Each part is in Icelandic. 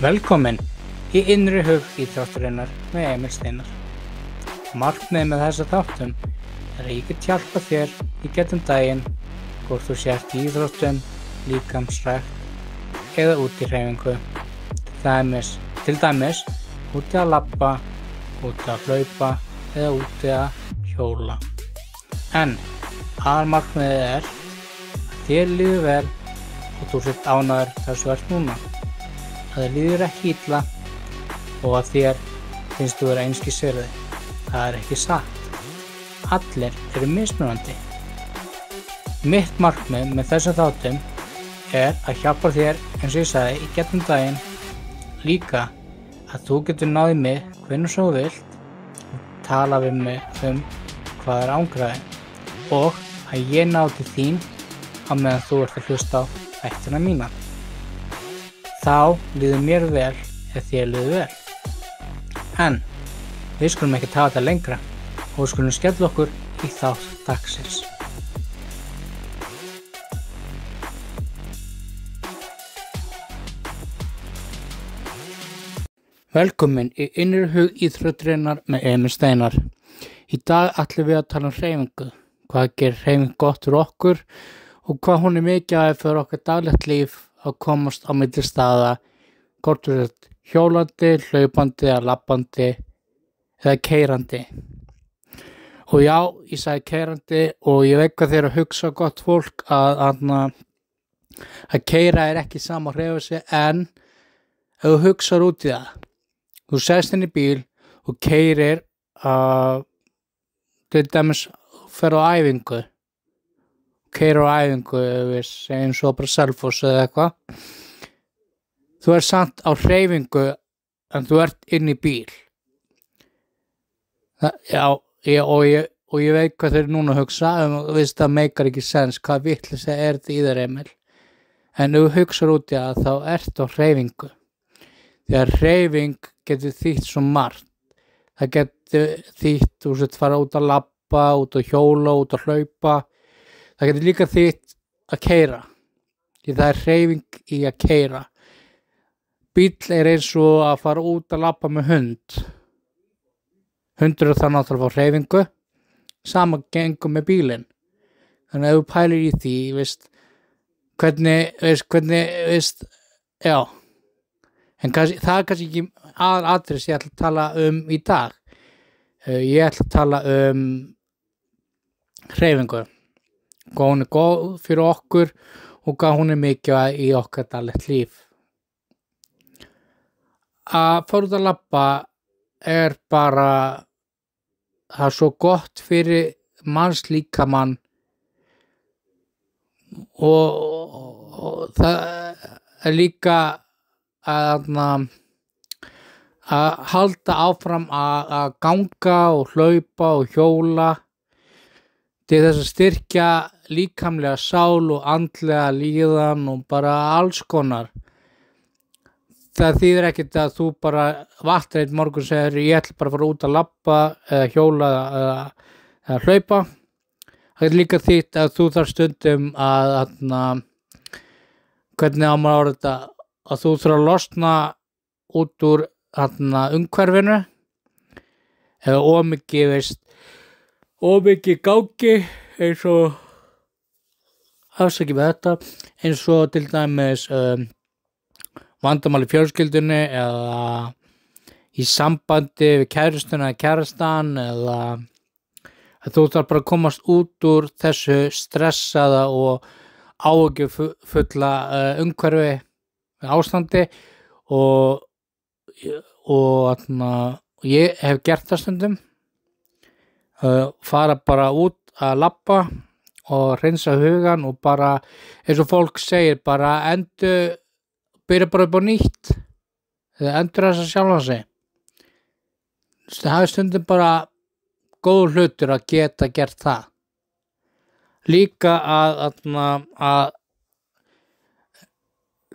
Velkomin í innri hug íþróttarinnar með Emil Steinar. Markmiðið með þessa þáttum er að ég get hjálpa þér í gegnum daginn hvort þú sért í íþróttum, líkamsrækt eða út í hreyfingu. Til dæmis úti að labba, úti að hlaupa eða úti að hjóla. En aðalmarkmiðið er að þér líður vel og þú sért ánægður þar sem þú ert núna. Að þér líður ekki illa og að þér finnst þú vera einskis virði. Það er ekki satt. Allir eru mismunandi. Mitt markmið með þessum þáttum er að hjálpa þér, eins og ég sagði, í gegnum daginn. Líka að þú getur náð í mig hvenær svo þú vilt og tala við mig hvað er ángraðin og að ég ná til þín á meðan þú ert að hlusta á þættina mína. Þá líður mér vel eða þér líður vel. En við skulum ekki tafa þetta lengra og við skulum skella okkur í þátt dagsins. Velkomin í innri hug íþróttarinnar með Emil Steinar. Í dag ætlum við að tala um hreyfingu. Hvað gerir hreyfing gott fyrir okkur og hvað hún er mikilvæg fyrir okkar daglegt líf að komast á milli staða, hvort þú ert hjólandi, hlaupandi eða labbandi eða keyrandi. Og já, ég sagði keyrandi og ég veit hvað þér að hugsa gott fólk að keyra er ekki sama að hreyfa sig, en ef þú hugsar út í það, þú sest inn í bíl og keyrir til dæmis fer á æfingu, keyrir á æfingu, eins og bara Selfoss eða eitthvað. Þú ert samt á hreyfingu en þú ert inn í bíl. Og ég veit hvað þeir núna hugsa, það meikar ekki sens, hvað vitleysa er þetta í þér, Emil. En ef þú hugsar út í það, þá ert á hreyfingu. Þegar hreyfing getur þýtt svo margt. Það getur þýtt, þú sett fara út að labba, út að hjóla, út að hlaupa. Það getur líka þýtt að keyra. Því það er hreyfing í að keyra. Bíll er eins og að fara út að labba með hund. Hundur er það náttúrulega að fá hreyfingu. Sama gengur með bílinn. Þannig að ef þú pælir í því, já. En það er kannski ekki aðatriðs ég ætla að tala um í dag. Ég ætla að tala um hreyfingu. Hvað hún er góð fyrir okkur og hvað hún er mikilvæg í okkar daglegt líf. Að fara út að labba er bara, það er svo gott fyrir mannslíkamann og það er líka að halda áfram að ganga og hlaupa og hjóla til þess að styrkja líkamlega sál og andlega líðan og bara alls konar. Það þýðir ekkert að þú bara vaknar einn morgun og segir ég ætla bara að fara út að labba eða hjóla eða hlaupa. Það er líka þýtt að þú þarf stundum hvernig á maður orða þetta, að þú þarf að losna út úr umhverfinu eða ómikið gangi eins og afsakið með þetta, eins og til dæmis vandamál í fjölskyldunni eða í sambandi við kærustuna eða kærastan, eða að þú þarf bara að komast út úr þessu stressaða og áhyggjufulla umhverfi ástandi og ég hef gert það stundum, fara bara út að labba og hreinsa hugan og bara, eins og fólk segir, bara byrja bara upp á nýtt eða endur þess að sjálfa sig. Það er stundum bara góð hlutur að geta gert það. Líka að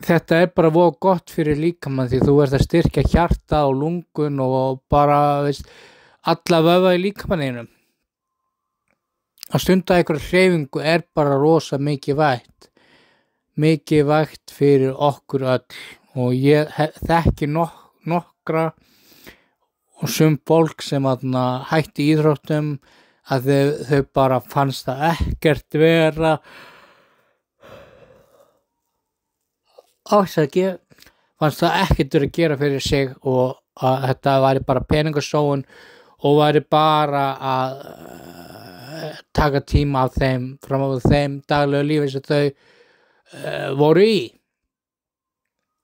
þetta er bara voða gott fyrir líkamann, því þú ert að styrkja hjarta og lungun og bara alla vöðva í líkamanninum. Að stunda einhverja hreyfingu er bara rosa mikilvægt fyrir okkur öll og ég þekki nokkra og sum fólk sem hætti íþróttum að þau bara fannst það ekkert vera fannst það ekkert vera að gera fyrir sig og að þetta væri bara peningasóun og væri bara að taka tíma af þeim fram á þeim daglegu lífi sem þau voru í.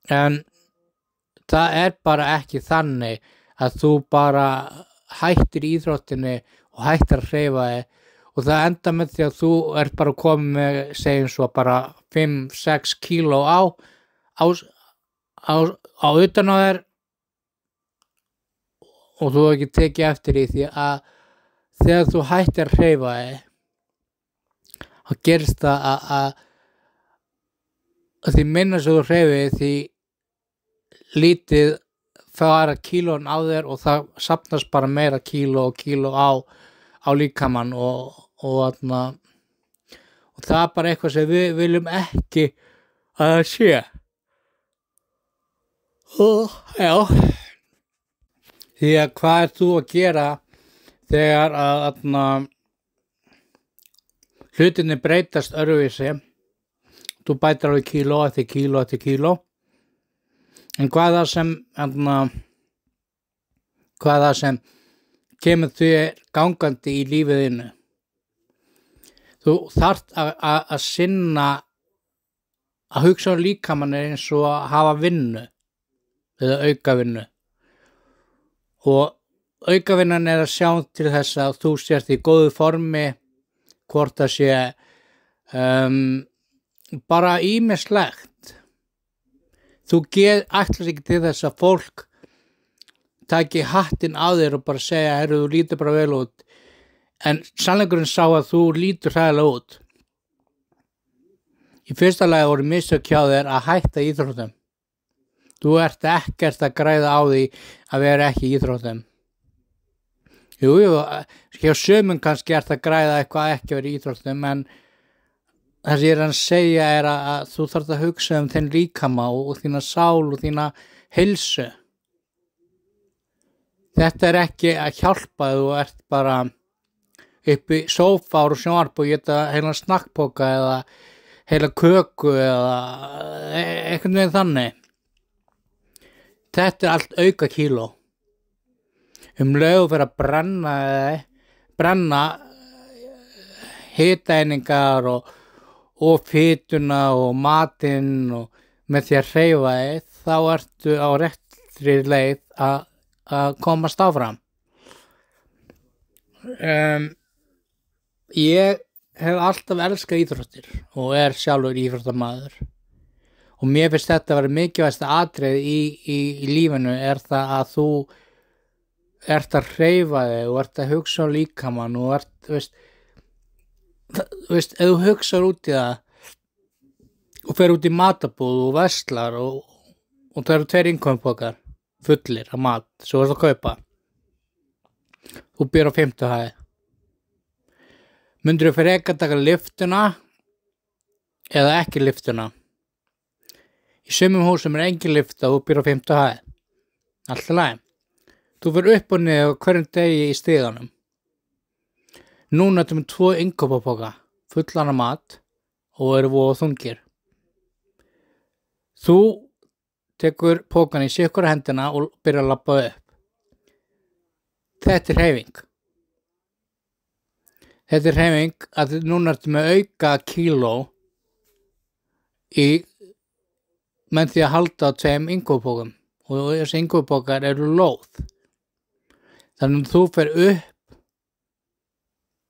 En það bara ekki þannig að þú bara hættir íþróttinni og hættir að hreyfa þig og það enda með því að þú bara komið með, segjum svo, bara 5-6 kíló á utan á þér og þú ekki tekið eftir því að þegar þú hættir að hreyfa þig þá gerist það að því minna sem þú hreyfir því lítið fara kílón á þér og það safnast bara meira kíló á líkamann og það bara eitthvað sem við viljum ekki að það sé. Og já, því að hvað þú að gera þegar að hlutinni breytast öðruvísi, þú bætir alveg kíló eftir kíló en hvað það sem kemur þér gangandi í lífiðinu. Þú þarft að sinna að hugsa líkamann eins og að hafa vinnu eða aukavinnu og aukavinnan að sjá til þess að þú sért í góðu formi, hvort það sé bara ýmislegt. Þú ætlar ekki til þess að fólk taki hattinn á þér og bara segja, heyrðu, þú lítur bara vel út, en sannleikurinn sá að þú lítur hræðilega út. Í fyrsta lagi voru mistök hjá þér að hætta íþróttum. Þú ert ekkert að græða á því að vera ekki í íþróttum. Jú, hjá sumum kannski ert að græða eitthvað ekki að vera í íþróttum, en það sem ég að segja að þú þarft að hugsa þinn líkama og þína sál og þína heilsu. Þetta ekki að hjálpa þú ert bara upp í sófa og sjónvarp og geta heila snakkpoka eða heila köku eða einhvern veginn þannig. Þetta allt auka kíló. Leið fyrir að brenna hitaeiningar og fituna og matinn og með því að hreyfa þig, þá ertu á réttri leið að komast áfram. Ég hef alltaf elskað íþróttir og sjálfur íþróttamaður og mér finnst þetta að vera mikilvægasta atriði í lífinu það að þú ert að hreyfa þig og ert að hugsa líkamann og ef þú hugsar út í það og fer út í matabúð og verslar og það eru 2 innkomupokar fullir af mat sem þú ert að kaupa, þú býr á 5. hæð, myndirðu frekar taka lyftuna eða ekki lyftuna? Í sumum húsum engin lyfta og þú býr á 5. hæð, allt í lagi. Þú fyrir upp og niður hverjum degi í stiganum. Núna ertu með 2 innkaupapoka fullan af mat og eru voða þungir. Þú tekur pokan í sikkur hendina og byrjar að labba upp. Þetta hreyfing. Þetta hreyfing að núna ertu með auka kíló með því að halda á 2 innkaupapokum og þessi innkaupapokar eru lóð. Þannig að þú fer upp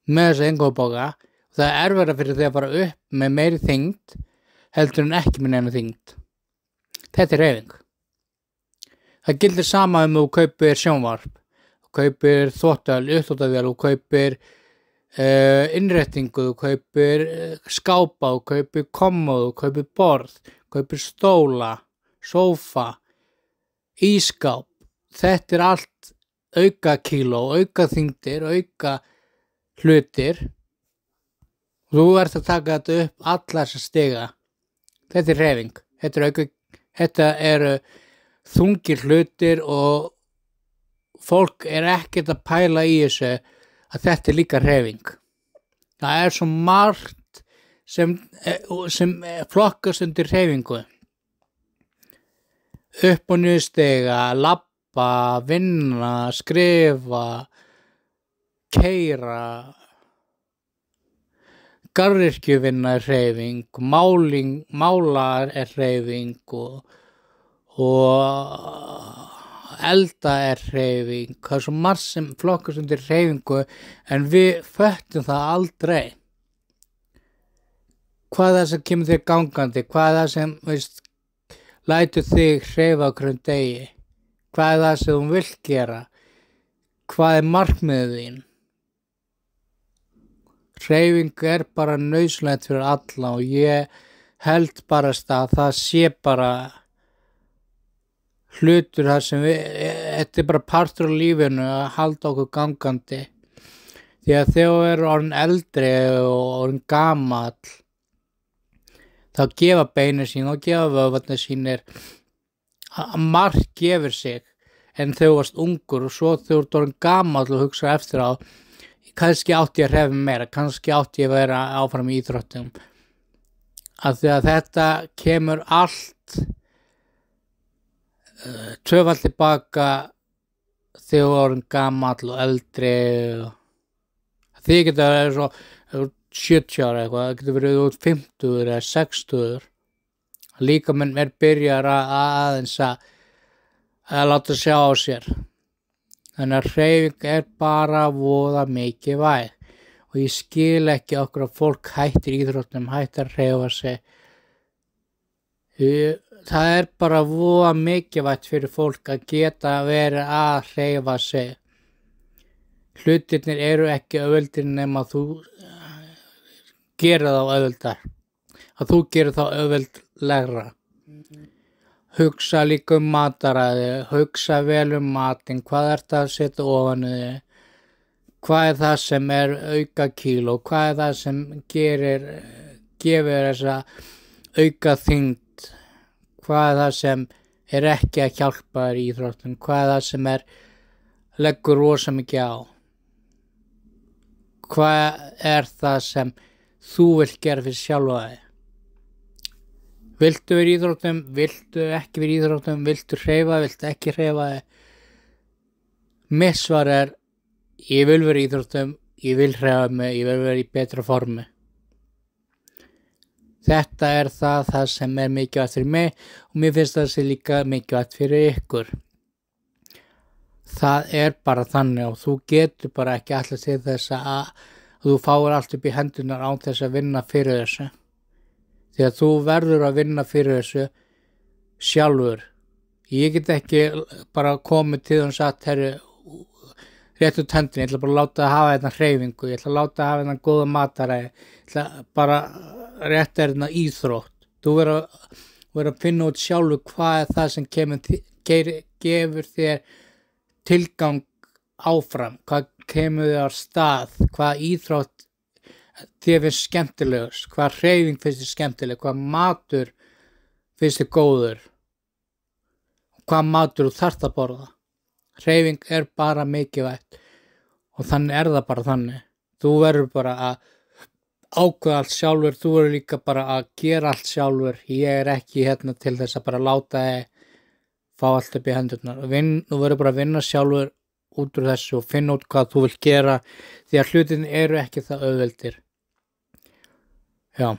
með þessi innkaupapoka og það erfiðara fyrir því að fara upp með meiri þyngd heldur en ekki með neina þyngd. Þetta hreyfing. Það gildir sama þú kaupir sjónvarp, þú kaupir uppþvottavél, þú kaupir innréttingu, þú kaupir skápa, þú kaupir kommóðu, þú kaupir borð, þú kaupir stóla, sófa, ískáp. Þetta allt auka kíló, auka þyngdir, auka hlutir. Þú ert að taka þetta upp alla þessa stiga. Þetta hreyfing. Þetta auka Þetta eru þungir hlutir og fólk er ekkert að pæla í þessu að þetta er líka hreyfing. Það er svo margt sem flokkast undir hreyfingu. Upp og niður stiga, labba, vinna, skrifa, keyra, garðyrkjuvinna er hreyfing, mála er hreyfing og elda er hreyfing. Það er svo margt sem flokkast undir hreyfingu en við föttum það aldrei. Hvað er það sem kemur þér gangandi? Hvað er það sem lætur þig hreyfa á hverjum degi? Hvað er það sem þú vilt gera? Hvað er markmiðið þín? Hreyfing er bara nauðsynlegt fyrir alla og ég held bara að það sé bara hlutur þar sem þetta er bara partur af lífinu að halda okkur gangandi. Því að þegar þú eru orðin eldri og orðin gamall, þá gefa beinin sín og gefa vöðvarnir sínir að margt gefur sig en þegar þú varst ungur og svo þegar þú ert orðin gamall og hugsa eftir á, kannski átti ég að hreyfa meira, kannski átti ég að vera áfram í íþróttum. Af því að þetta kemur allt tvöfalt tilbaka þegar þú orðin gamall og eldri. Þið geta verið svo 70 ára eitthvað, það getur verið út 50 eða 60. Líkaminn er byrjar aðeins að láta sjá á sér. Þannig að hreyfing er bara voða mikilvæg og ég skil ekki okkur að fólk hættir íþróttum, hættir að hreyfa sig. Það er bara voða mikilvægt fyrir fólk að geta verið að hreyfa sig. Hlutirnir eru ekki auðveldir nema þú gerir þá auðveldar. Að þú gerir þá auðveldlegra. Hugsa líka mataræði, hugsa vel matinn, hvað ert að setja ofan í þig? Hvað er það sem er auka kíló? Hvað er það sem gefur þessa auka þyngd? Hvað er það sem er ekki að hjálpa þér í íþróttum? Hvað er það sem leggur rosa mikið á? Hvað er það sem þú vilt gera fyrir sjálfa þig? Viltu vera í íþróttum? Viltu ekki vera í íþróttum? Viltu hreyfa? Viltu ekki hreyfa þig? Mitt svar er, ég vil vera í íþróttum, ég vil hreyfa mig, ég vil vera í betra formi. Þetta er það sem er mikilvægt fyrir mig og mér finnst það sé líka mikilvægt fyrir ykkur. Það er bara þannig og þú getur bara ekki alltaf til þess að þú fáir allt upp í hendunar án þess að vinna fyrir þessu. Því að þú verður að vinna fyrir þessu sjálfur. Ég get ekki bara komið til og sagt, herru, rétt út hendinni, ég ætla bara að láta að hafa þetta hreyfingu, ég ætla að láta að hafa þetta góða mataræði, ég ætla bara rétt er þetta íþrótt. Þú verður að finna út sjálfur hvað er það sem gefur þér tilgang áfram, hvað kemur þér á stað, hvað íþrótt þér finnst skemmtilegust, hvað hreyfing finnst þér skemmtileg, hvað matur finnst þér góður, hvað matur þú þarft að borða. Hreyfing er bara mikilvægt og þannig er það bara þannig. Þú verður bara að ákveða allt sjálfur, þú verður líka bara að gera allt sjálfur. Ég er ekki hérna til þess að bara láta þig fá allt upp í hendurnar. Þú verður bara að vinna sjálfur út úr þessu og finna út hvað þú vilt gera því að hlutin eru ekki það auðveldir. Já.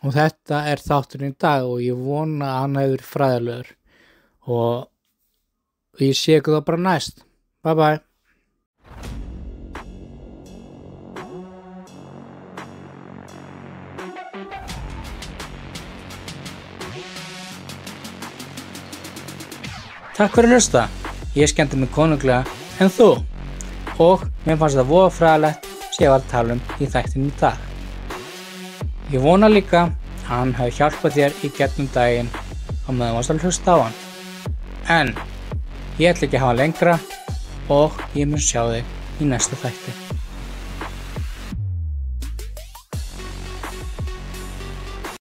Og þetta er þátturinn í dag og ég vona að hann hefur verið fræðilegur og ég sé ykkur þá bara næst. Bye bye. Takk fyrir að hlusta. Ég skemmti mig konunglega en þú og mér fannst það voða fræðilegt sem ég var að tala um í þættinum í dag. Ég vona líka að hann hafi hjálpað þér í gegnum daginn á meðan varst að hlusta á hann. En ég ætla ekki að hafa lengra og ég mun sjá þig í næsta þætti.